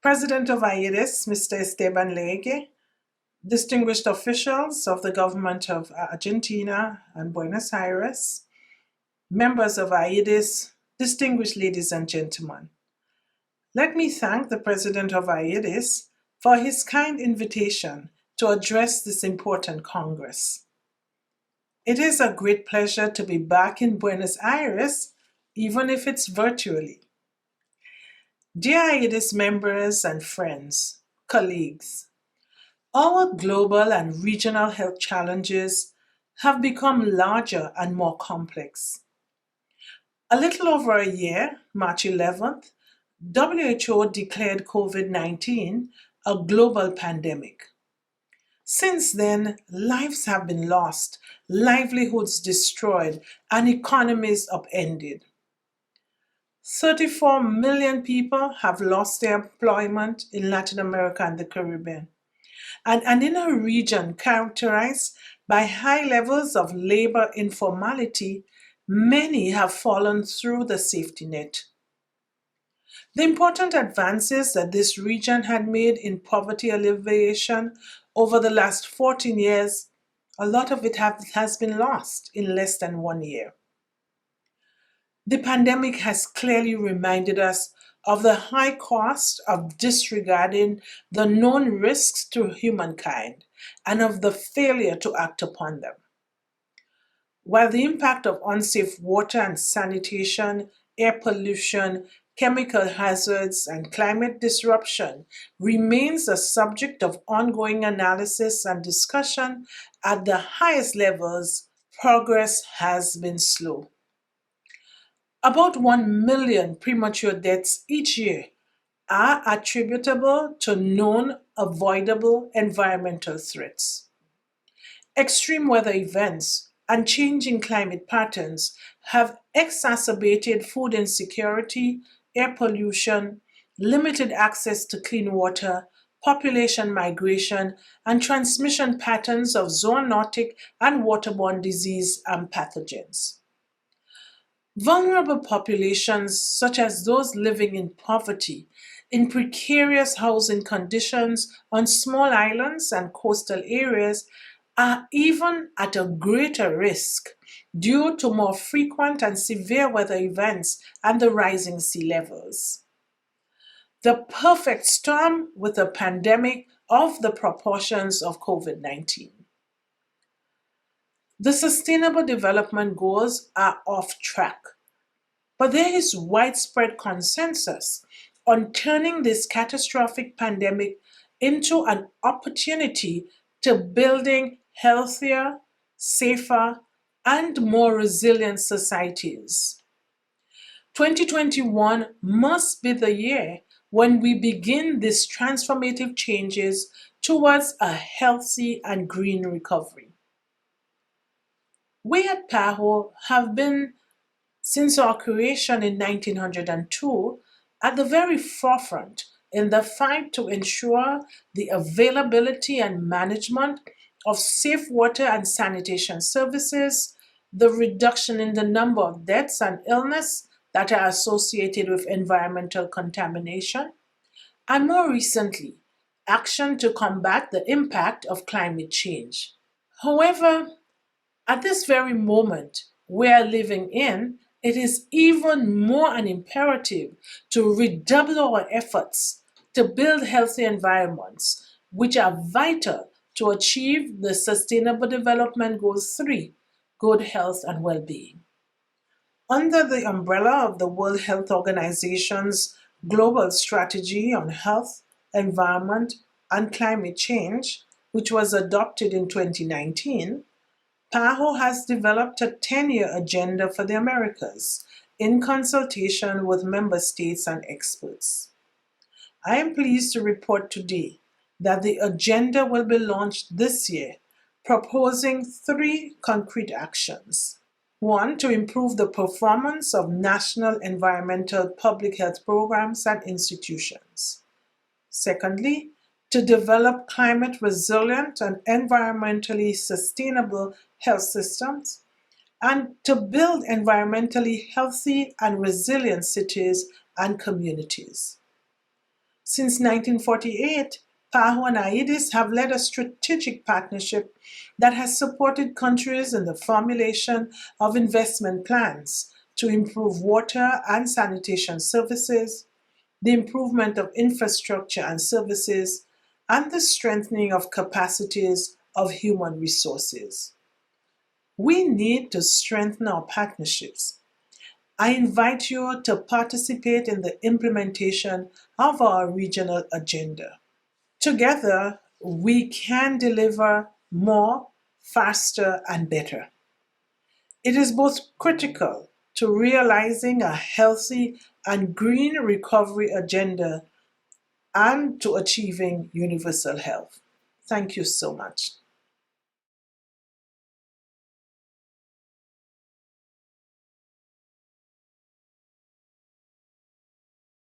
President of AIDIS, Mr. Esteban Lege, distinguished officials of the government of Argentina and Buenos Aires, members of AIDIS, distinguished ladies and gentlemen. Let me thank the President of AIDIS for his kind invitation to address this important Congress. It is a great pleasure to be back in Buenos Aires, even if it's virtually. Dear AIDIS members and friends, colleagues, our global and regional health challenges have become larger and more complex. A little over a year, March 11th, WHO declared COVID-19 a global pandemic. Since then, lives have been lost, livelihoods destroyed, and economies upended. 34 million people have lost their employment in Latin America and the Caribbean. And in a region characterized by high levels of labor informality, many have fallen through the safety net. The important advances that this region had made in poverty alleviation over the last 14 years, a lot of it has been lost in less than 1 year. The pandemic has clearly reminded us of the high cost of disregarding the known risks to humankind and of the failure to act upon them. While the impact of unsafe water and sanitation, air pollution, chemical hazards, and climate disruption remains a subject of ongoing analysis and discussion at the highest levels, progress has been slow. About 1 million premature deaths each year are attributable to known avoidable environmental threats. Extreme weather events and changing climate patterns have exacerbated food insecurity, air pollution, limited access to clean water, population migration, and transmission patterns of zoonotic and waterborne disease and pathogens. Vulnerable populations, such as those living in poverty, in precarious housing conditions on small islands and coastal areas, are even at a greater risk due to more frequent and severe weather events and the rising sea levels. The perfect storm with a pandemic of the proportions of COVID-19. The Sustainable Development Goals are off track, but there is widespread consensus on turning this catastrophic pandemic into an opportunity to building healthier, safer, and more resilient societies. 2021 must be the year when we begin these transformative changes towards a healthy and green recovery. We at PAHO have been, since our creation in 1902, at the very forefront in the fight to ensure the availability and management of safe water and sanitation services, the reduction in the number of deaths and illness that are associated with environmental contamination, and more recently, action to combat the impact of climate change. However, at this very moment we are living in, it is even more an imperative to redouble our efforts to build healthy environments, which are vital to achieve the Sustainable Development Goals 3, good health and well-being. Under the umbrella of the World Health Organization's Global Strategy on Health, Environment, and Climate Change, which was adopted in 2019, PAHO has developed a 10-year agenda for the Americas in consultation with member states and experts. I am pleased to report today that the agenda will be launched this year, proposing 3 concrete actions. 1, to improve the performance of national environmental public health programs and institutions. Secondly, to develop climate resilient and environmentally sustainable health systems, and to build environmentally healthy and resilient cities and communities. Since 1948, PAHO and AIDIS have led a strategic partnership that has supported countries in the formulation of investment plans to improve water and sanitation services, the improvement of infrastructure and services, and the strengthening of capacities of human resources. We need to strengthen our partnerships. I invite you to participate in the implementation of our regional agenda. Together, we can deliver more, faster, and better. It is both critical to realizing a healthy and green recovery agenda and to achieving universal health. Thank you so much.